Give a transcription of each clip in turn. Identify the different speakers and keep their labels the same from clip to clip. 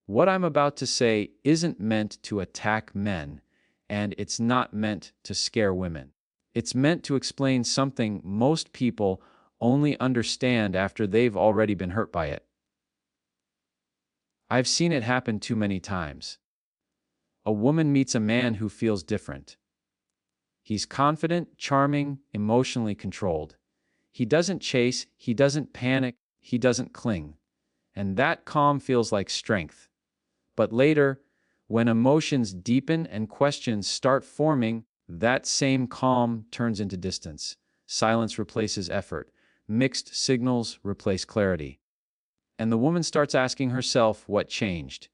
Speaker 1: What I'm about to say isn't meant to attack men, and it's not meant to scare women. It's meant to explain something most people only understand after they've already been hurt by it. I've seen it happen too many times. A woman meets a man who feels different. He's confident, charming, emotionally controlled. He doesn't chase, he doesn't panic, he doesn't cling. And that calm feels like strength. But later, when emotions deepen and questions start forming, that same calm turns into distance. Silence replaces effort. Mixed signals replace clarity. And the woman starts asking herself what changed.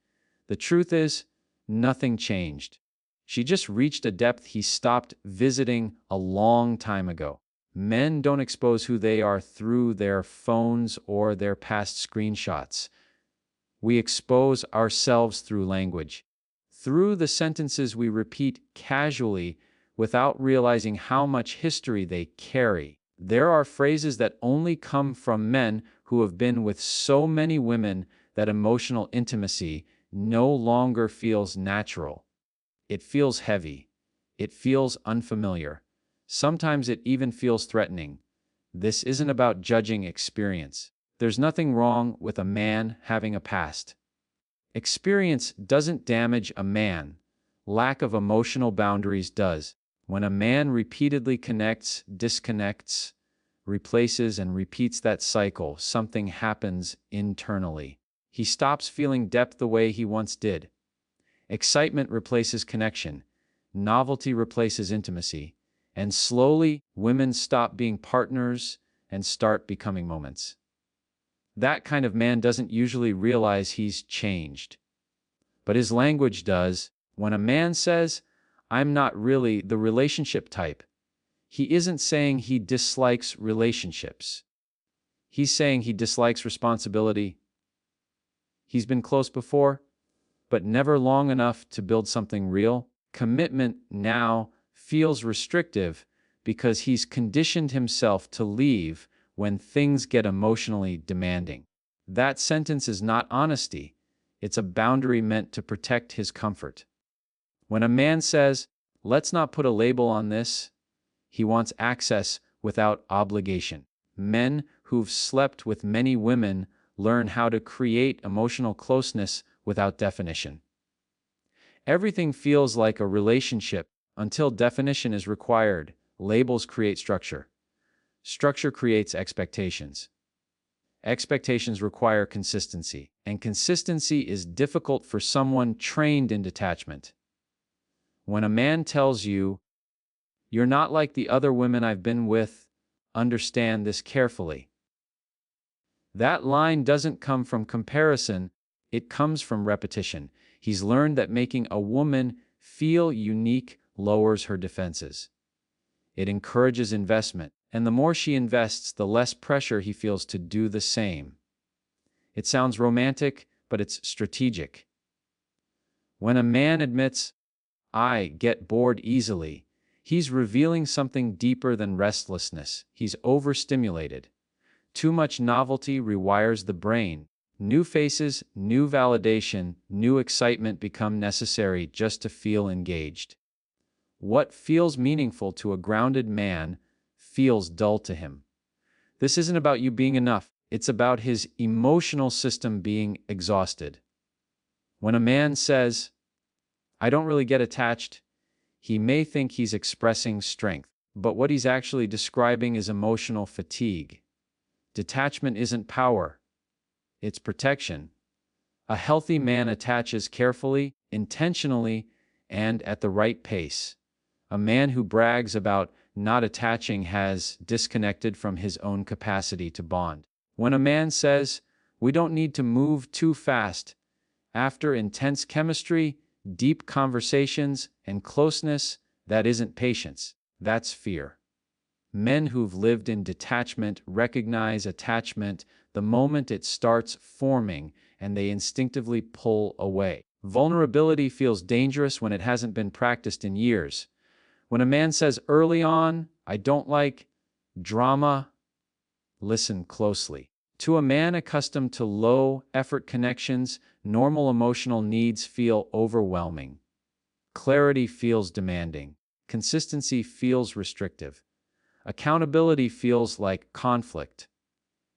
Speaker 1: The truth is, nothing changed. She just reached a depth he stopped visiting a long time ago. Men don't expose who they are through their phones or their past screenshots. We expose ourselves through language, through the sentences we repeat casually without realizing how much history they carry. There are phrases that only come from men who have been with so many women that emotional intimacy no longer feels natural. It feels heavy. It feels unfamiliar. Sometimes it even feels threatening. This isn't about judging experience. There's nothing wrong with a man having a past. Experience doesn't damage a man. Lack of emotional boundaries does. When a man repeatedly connects, disconnects, replaces, and repeats that cycle, something happens internally. He stops feeling depth the way he once did. Excitement replaces connection. Novelty replaces intimacy. And slowly, women stop being partners and start becoming moments. That kind of man doesn't usually realize he's changed. But his language does. When a man says, "I'm not really the relationship type," he isn't saying he dislikes relationships. He's saying he dislikes responsibility. He's been close before, but never long enough to build something real. Commitment now feels restrictive because he's conditioned himself to leave when things get emotionally demanding. That sentence is not honesty. It's a boundary meant to protect his comfort. When a man says, "Let's not put a label on this," he wants access without obligation. Men who've slept with many women learn how to create emotional closeness without definition. Everything feels like a relationship until definition is required. Labels create structure. Structure creates expectations. Expectations require consistency, and consistency is difficult for someone trained in detachment. When a man tells you, "You're not like the other women I've been with," understand this carefully. That line doesn't come from comparison, it comes from repetition. He's learned that making a woman feel unique lowers her defenses. It encourages investment, and the more she invests, the less pressure he feels to do the same. It sounds romantic, but it's strategic. When a man admits, "I get bored easily," he's revealing something deeper than restlessness. He's overstimulated. Too much novelty rewires the brain. New faces, new validation, new excitement become necessary just to feel engaged. What feels meaningful to a grounded man feels dull to him. This isn't about you being enough. It's about his emotional system being exhausted. When a man says, "I don't really get attached," he may think he's expressing strength, but what he's actually describing is emotional fatigue. Detachment isn't power. It's protection. A healthy man attaches carefully, intentionally, and at the right pace. A man who brags about not attaching has disconnected from his own capacity to bond. When a man says, "We don't need to move too fast," after intense chemistry, deep conversations, and closeness, that isn't patience, that's fear. Men who've lived in detachment recognize attachment the moment it starts forming, and they instinctively pull away. Vulnerability feels dangerous when it hasn't been practiced in years. When a man says early on, "I don't like drama," listen closely. To a man accustomed to low-effort connections, Normal emotional needs feel overwhelming. Clarity feels demanding. Consistency feels restrictive. Accountability feels like conflict.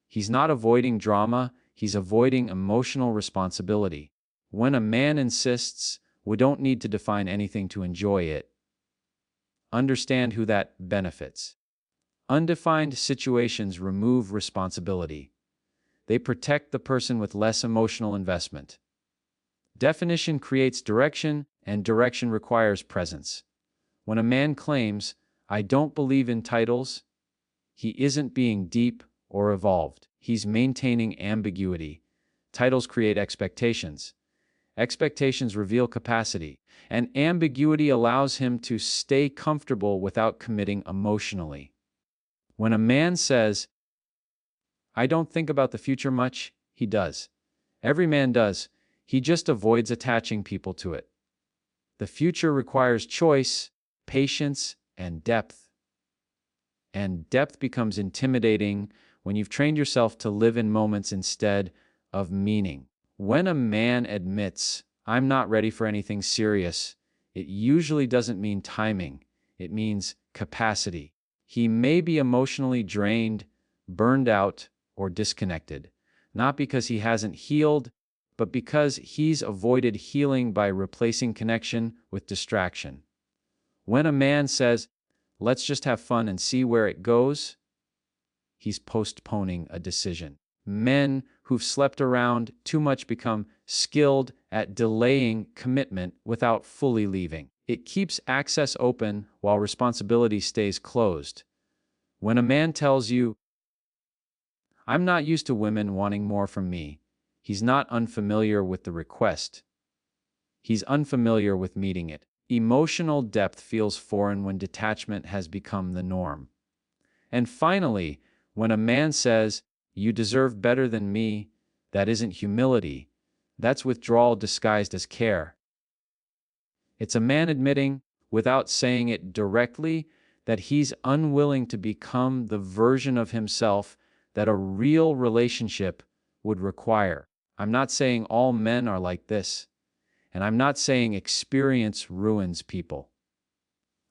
Speaker 1: He's not avoiding drama, he's avoiding emotional responsibility. When a man insists, we don't need to define anything to enjoy it. Understand who that benefits. Undefined situations remove responsibility. They protect the person with less emotional investment. Definition creates direction, and direction requires presence. When a man claims, "I don't believe in titles," he isn't being deep or evolved. He's maintaining ambiguity. Titles create expectations. Expectations reveal capacity, and ambiguity allows him to stay comfortable without committing emotionally. When a man says, "I don't think about the future much," he does. Every man does. He just avoids attaching people to it. The future requires choice, patience, and depth. And depth becomes intimidating when you've trained yourself to live in moments instead of meaning. When a man admits, "I'm not ready for anything serious," it usually doesn't mean timing. It means capacity. He may be emotionally drained, burned out, or disconnected, not because he hasn't healed, but because he's avoided healing by replacing connection with distraction. When a man says, "Let's just have fun and see where it goes," he's postponing a decision. Men who've slept around too much become skilled at delaying commitment without fully leaving. It keeps access open while responsibility stays closed. When a man tells you, "I'm not used to women wanting more from me," he's not unfamiliar with the request. He's unfamiliar with meeting it. Emotional depth feels foreign when detachment has become the norm. And finally, when a man says, "You deserve better than me," that isn't humility. That's withdrawal disguised as care. It's a man admitting, without saying it directly, that he's unwilling to become the version of himself that a real relationship would require. I'm not saying all men are like this, and I'm not saying experience ruins people.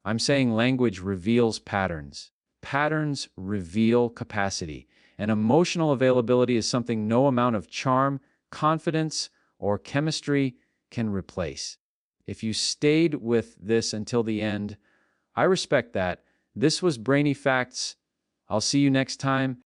Speaker 1: I'm saying language reveals patterns. Patterns reveal capacity, and emotional availability is something no amount of charm, confidence, or chemistry can replace. If you stayed with this until the end, I respect that. This was Brainy Facts. I'll see you next time.